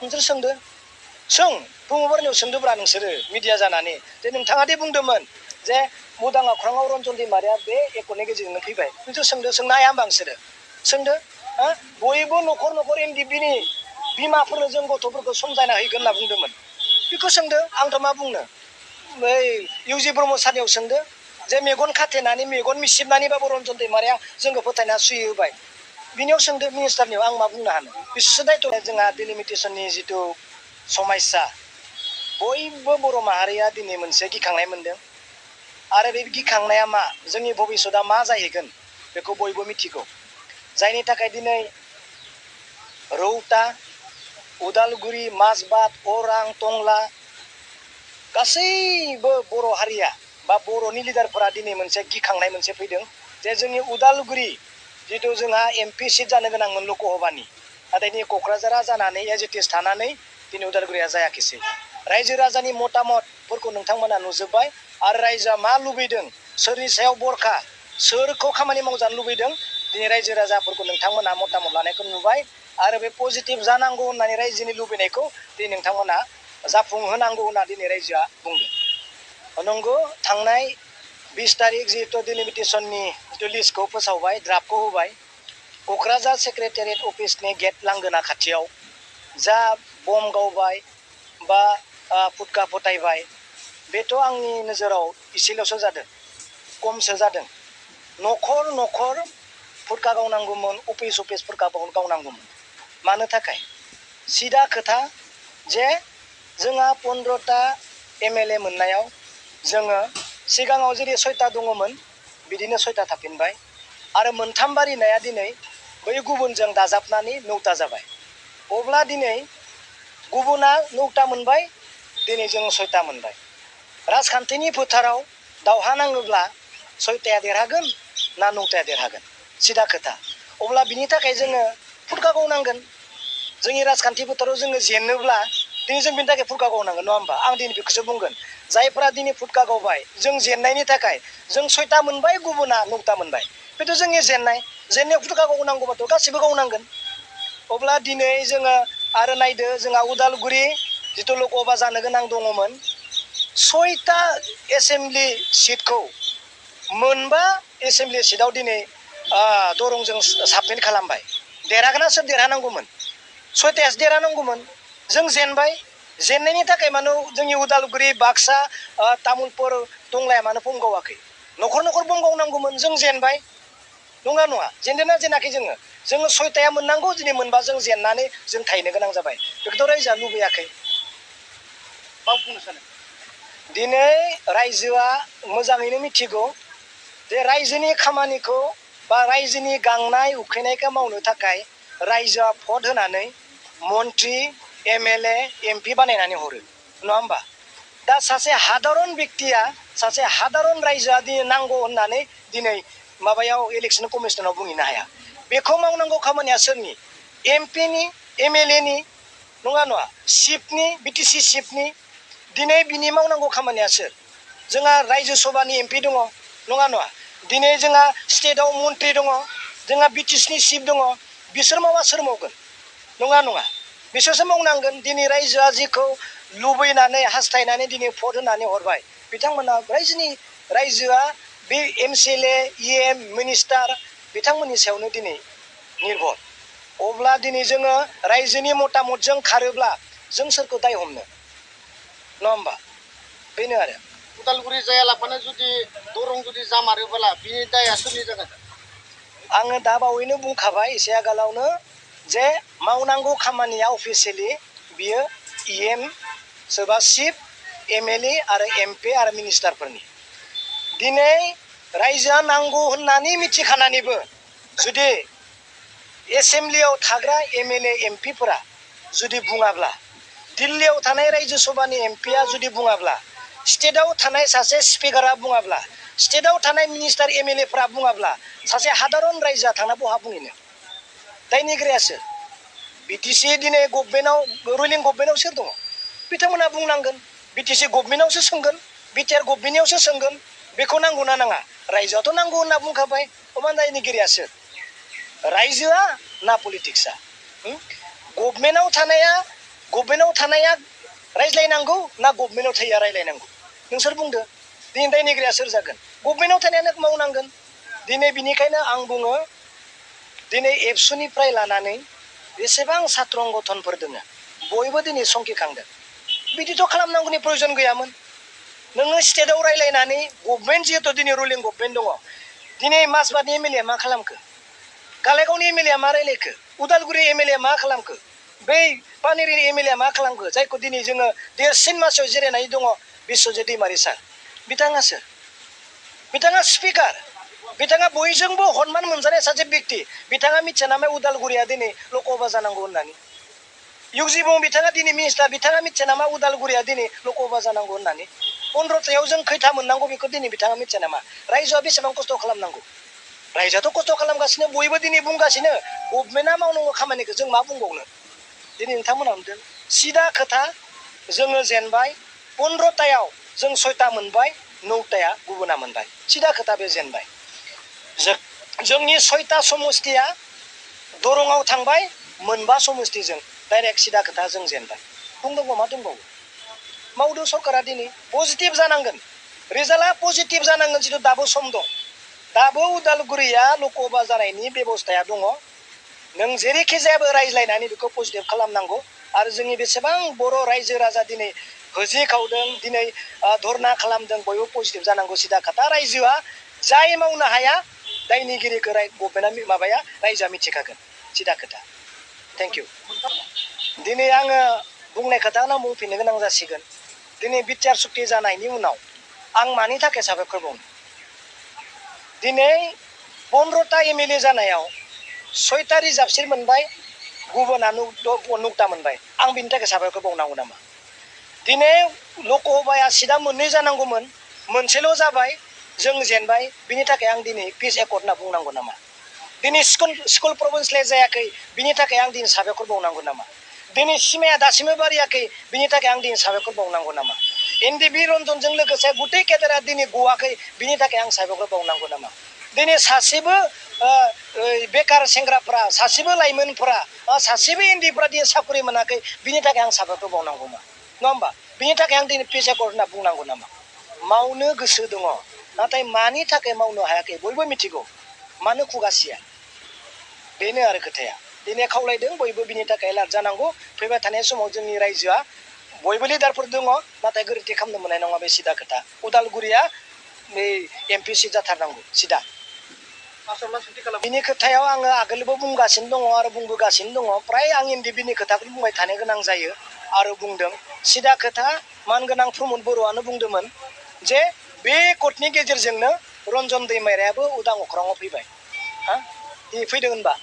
नोंसोर सोंदो सों बुहुमबारनियाव सोंदोब्रा नोंसोरो मिडिया जानानै जे नोंथाङा दि बुंदोंमोन जे उदां अख्राङाव रन्जन दैमारिया बे एकर्डनि गेजेरजोंनो फैबाय नोंसोर सोंदो सोंनो हाया होमबा नोंसोरो सोंदो बयबो न'खर न'खर एनडिपिनि बिमाफोरनो जों गथ'फोरखौ समजायना हैगोन होनना बुंदोंमोन बेखौ सोंदो आंथ' मा बुंनो बै इउजि ब्रह्म सारनियाव सोंदो जे मेगन खाथेनानै मेगन मिसिबनानैबाबो रन्जन दैमारिया जोंखौ फोथायना सुयो होबाय बिनियाव सोंदो मिनिस्टारनियाव आं मा बुंनो हानो बिसोरसो दायथ' जोंहा डिलिमिटेसननि जिथु समस्या बयबो बर' माहारिया दिनै मोनसे गिखांनाय मोनदों आरो बे गिखांनाया मा जोंनि भबिष्यतआ मा जाहैगोन बेखौ बयबो मिथिगौ जायनि थाखाय दिनै रौता उदालगुरि माजबाद अरां टंला गासैबो बर' हारिया बा बर'नि लिडारफोरा दिनै मोनसे गिखांनाय मोनसे फैदों जे जोंनि उदालगुरि जिथु जोंहा एमपि सिट जानो गोनांमोन लकसभानि नाथाय दिनै क'क्राझारा जानानै एज इट इज थानानै दिनै उदालगुरिया जायाखैसै रायजो राजानि मतामतफोरखौ नोंथांमोना नुजोब्बाय आरो रायजोआ मा लुबैदों सोरनि सायाव बरखा सोरखौ खामानि मावजानो लुबैदों दिनै रायजो राजाफोरखौ नोंथांमोना मतामत लानायखौ नुबाय आरो बे पजिटिभ जानांगौ होननानै रायजोनि लुबैनायखौ दिनै नोंथांमोना जाफुंहोनांगौ होनना दिनै रायजोआ बुंदों नंगौ थांनाय 20 तारिख जिहेतु डिलिमिटेसननि जिथु लिस्टखौ फोसावबाय ड्राफ्टखौ होबाय क'क्राझार सेक्रेटारियेट अफिसनि गेट लांगोना खाथियाव जा बम गावबाय बा फुटका फटायबाय बेथ' आंनि नोजोराव इसेल'सो जादों खमसो जादों न'खर न'खर फुटका गावनांगौमोन अफिस फुटका गावनांगौमोन मानो थाखाय सिदा खोथा जे जोंहा 15टा MLA मोननायाव जोङो सिगाङाव जेरै 6टा दङमोन बिदिनो 6टा थाफिनबाय आरो मोनथाम बारिनाया दिनै बै गुबुनजों दाजाबनानै 9टा जाबाय अब्ला दिनै गुबुना 9टा मोनबाय दिनै जों 6टा मोनबाय राजखान्थिनि फोथाराव दावहा नाङोब्ला 6टाया देरहागोन ना 9टाया देरहागोन सिदा खोथा अब्ला बिनि थाखाय जोङो फुटका गावनांगोन जोंनि राजखान्थि फोथाराव जोङो जेननोब्ला दिनै जों बिनि थाखाय फुटका गावनांगोन नङा होमबा आं दिनै बेखौसो बुंगोन जायफोरा दिनै फुटका गावबाय जों जेननायनि थाखाय जों 6टा मोनबाय गुबुना 9टा मोनबाय बेथ' जोंनि जेननायाव फुटका गावनांगौबाथ' गासिबो गावनांगोन अब्ला दिनै जोङो आरो नायदो जोंहा उदालगुरि जिथु लकसभा जानो गोनां दङमोन 6टा एसेम्बलि सिटखौ मोनबा एसेम्बलि सिटआव दिनै दरंजों साबमिट खालामबाय देरहागोना सोर देरहानांगौमोन 6टायासो देरहानांगौमोन जों जेनबाय जेननायनि थाखाय मानो जोंनि उदालगुरि बाक्सा तामुलपुर टंलाया मानो बम गावाखै न'खर न'खर बम गावनांगौमोन जों जेनबाय नङा नङा जेनदोंना जेनाखै जोङो 6टाया मोननांगौ दिनै मोनबा जों जेननानै जों थाहैनो गोनां जाबाय बेखौथ' रायजोआ लुबैयाखै मा बुंनो सानो दिनै रायजोआ मोजाङैनो मिथिगौ जे रायजोनि खामानिखौ बा रायजोनि गांनाय उखैनायखौ मावनो थाखाय रायजोआ भट होनानै मन्त्रि MLA MP बानायनानै हरो नङा होमबा दा सासे हादारन बेक्तिया सासे हादारन रायजोआ दिनै नांगौ होननानै दिनै माबायाव इलेक्सन कमिसनाव बुंहैनो हाया बेखौ मावनांगौ खामानिया सोरनि MPनि MLAनि नङा चिफनि BTC चिफनि दिनै बिनि मावनांगौ खामानिया सोर जोंहा रायजो सभानि MP दङ नङा दिनै जोंहा स्टेटआव मन्त्रि दङ जोंहा BTCनि चिफ दङ बिसोर मावा सोर मावगोन नङा बिसोरसो मावनांगोन दिनै रायजोआ जिखौ लुबैनानै हास्थायनानै दिनै भट होनानै हरबाय बिथांमोना रायजोआ बे MCLA EM मिनिस्टार बिथांमोननि सायावनो दिनै निर्भर अब्ला दिनै जोङो रायजोनि मतामतजों खारोब्ला जों सोरखौ दाय हमनो नङा होमबा बेनो आरो उदालगुरि जायालाफानो जुदि दरं जुदि जामारोब्ला बिनि दाया सोरनि जागोन आङो दा बावैनो बुंखाबाय एसे आगोलावनो जे मावनांगौ खामानिया अफिसियेलि बियो EM सोरबा चिफ MLA आरो MP आरो मिनिस्टारफोरनि दिनै रायजोआ नांगौ होननानै मिथिखानानैबो जुदि एसेम्बलियाव थाग्रा MLA MPफोरा जुदि बुङाब्ला दिल्लीयाव थानाय रायजो सभानि MPआ जुदि बुङाब्ला स्टेटआव थानाय सासे स्पिकारा बुङाब्ला स्टेटआव थानाय मिनिस्टार MLAफ्रा बुङाब्ला सासे हादारन रायजोआ थांना बहा बुंहैनो दायनिगिरिया सोर BTC दिनै गभर्नमेन्टआव रुलिं गभर्नमेन्टआव सोर दङ बिथांमोना बुंनांगोन BTC गभर्नमेन्टआवसो सोंगोन BTR गभर्नमेन्टआवसो सोंगोन बेखौ नांगौना नाङा रायजोआथ' नांगौ होनना बुंखाबाय अमा दायनिगिरिया सोर रायजोआ ना पलिटिक्सआ गभर्नमेन्टआव थानाया गभर्नमेन्टआव थानाया रायज्लायनांगौ ना गभर्नमेन्टआव थाया रायज्लायनांगौ नोंसोर बुंदो दिनै दायनिगिरिया सोर जागोन गभर्नमेन्टआव थानायानो मावनांगोन दिनै बिनिखायनो आं बुङो दिनै एबसुनिफ्राय लानानै बेसेबां सात्र संगठनफोर दङ बयबो दिनै संखिखांदों बिदिथ' खालामनांगौनि प्रयजन गैयामोन नोङो स्टेटआव रायज्लायनानै गभर्नमेन्ट जिहेतु दिनै रुलिं गभर्नमेन्ट दङ दिनै माजबादनि एमएलए मा खालामखो कालाइगावनि एमएलए मा रायलायखो उदालगुरि एमएलए मा खालामखो बै पानेरिनि एमएलए मा खालामखो जायखौ दिनै जोङो देरसिन मासियाव जिरायनानै दङ बिश्वजित दैमारि सार बिथाङासो बिथाङा स्पिकार बिथाङा बयजोंबो सन्मान मोनजानाय सासे व्यक्ति बिथाङा मिथिया नामा उदालगुरिया दिनै लकसभा जानांगौ होननानै इउजिबो बिथाङा दिनै मिनिस्टार बिथाङा मिथिया नामा उदालगुरिया दिनै लकसभा जानांगौ होननानै 15थायाव जों खैथा मोननांगौ बेखौ दिनै बिथाङा मिथिया नामा रायजोआ बेसेबां खस्थ' खालामनांगौ रायजोआथ' खस्थ' खालामगासिनो बयबो दिनै बुंगासिनो गभर्नमेन्टआ मावनांगौ खामानिखौ जों मा बुंबावनो दिनै नोंथांमोना नुदों सिदा खोथा जोङो जेनबाय 15थायाव जों 6था मोनबाय 9थाया गुबुना मोनबाय सिदा खोथा बे जेनबाय जोंनि 6था समस्तिया दरंआव थांबाय मोनबा समस्तिजों डाइरेक्ट सिदा खोथा जों जेनबाय बुंदोंबा मा दंबावो मावदों सरकारा दिनै पजिटिभ जानांगोन रिजाल्टआ पजिटिभ जानांगोन जिथु दाबो सम दं दाबो उदालगुरिया लकसभा जानायनि बेबस्थाया दङ नों जेरैखि जायाबो रायज्लायनानै बेखौ पजिटिभ खालामनांगौ आरो जोंनि बेसेबां बर' रायजो राजा दिनै होजिखावदों दिनै धरना खालामदों बयबो पजिटिभ जानांगौ सिदा खोथा रायजोआ जाय मावनो हाया दायनिगिरिखौ गभर्नमेन्टआ माबाया रायजोआ मिथिखागोन सिदा खोथा थेंक इउ दिनै आङो बुंनाय खोथाखौनो बुंफिननो गोनां जासिगोन दिनै बिटिआर सुक्ति जानायनि उनाव आं मानि थाखाय साबायखर बावनो दिनै 15था एमएलए जानायाव 6था रिजार्भ सिट मोनबाय गुबुना 9था मोनबाय आं बिनि थाखाय साबायखर बावनांगौ नामा दिनै लकसभाया सिटआ मोननै जानांगौमोन मोनसेल' जाबाय जों जेनबाय बिनि थाखाय आं दिनै पिस एकर्ड होनना बुंनांगौ नामा दिनै स्कुल प्रभिन्सियेलाइज जायाखै बिनि थाखाय आं दिनै साबायखर बावनांगौ नामा दिनै सिमाया दासिमबो बारियाखै बिनि थाखाय आं दिनै साबायखर बावनांगौ नामा एनडिबि रन्जनजों लोगोसे गुटै केदारा दिनै गवाखै बिनि थाखाय आं साबायखर बावनांगौ नामा दिनै सासेबो बेकार सेंग्राफोरा सासेबो लाइमोनफोरा सासेबो एनडिफोरा दिनै साख्रि मोनाखै बिनि थाखाय आं साबायखर बावनांगौ मा नङा होमबा बिनि थाखाय आं दिनै पिस एकर्ड होनना बुंनांगौ नामा मावनो गोसो दङ नाथाय मानि थाखाय मावनो हायाखै बयबो मिथिगौ मानो खुगासिया बेनो आरो खोथाया दिनै खावलायदों बयबो बिनि थाखाय एलार्ट जानांगौ फैबाय थानाय समाव जोंनि रायजोआ बयबो लिडारफोर दङ नाथाय गोरोन्थि खालामनो मोननाय नङा बे सिदा खोथा उदालगुरिया बे एमपि सिट जाथारनांगौ सिदा बिनि खोथायाव आङो आगोलबो बुंगासिनो दङ आरो बुंबोगासिनो दङ फ्राय आं एनडिबिनि खोथाखौ बुंबाय थानो गोनां जायो आरो बुंदों सिदा खोथा मानगोनां प्रमद बर'आनो बुंदोंमोन जे बे कर्टनि गेजेरजोंनो रन्जन दैमारियाबो उदां अख्राङाव फैबाय हा दिनै फैदों होनबा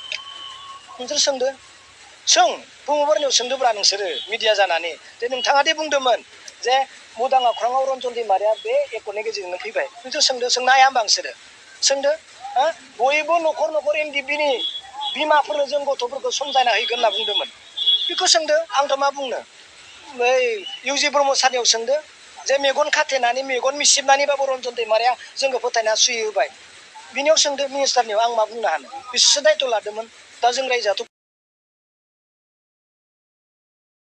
नोंसोर सोंदो सों बुंबारनियाव सोंदोब्रा नोंसोरो मिडिया जानानै जे नोंथाङा दि बुंदोंमोन जे उदां अख्राङाव रन्जन दैमारिया बे एकर्डनि गेजेरजोंनो फैबाय नोंसोर सोंदो सोंनो हाया होनबा नोंसोरो सोंदो हा बयबो न'खर न'खर एनडिबिनि बिमाफोरनो जों गथ'फोरखौ समजायना हैगोन होनना बुंदोंमोन बेखौ सोंदो आंथ' मा बुंनो बै इउजि ब्रह्म सारनियाव सोंदो जे मेगन खाथेनानै मेगन मिसिबनानैबाबो रन्जन दैमारिया जोंखौ फोथायना सुयो होबाय बिनियाव सोंदो मिनिस्टारनियाव आं मा बुंनो हानो बिसोरसो दायथ' लादोंमोन दा जों रायजोआथ'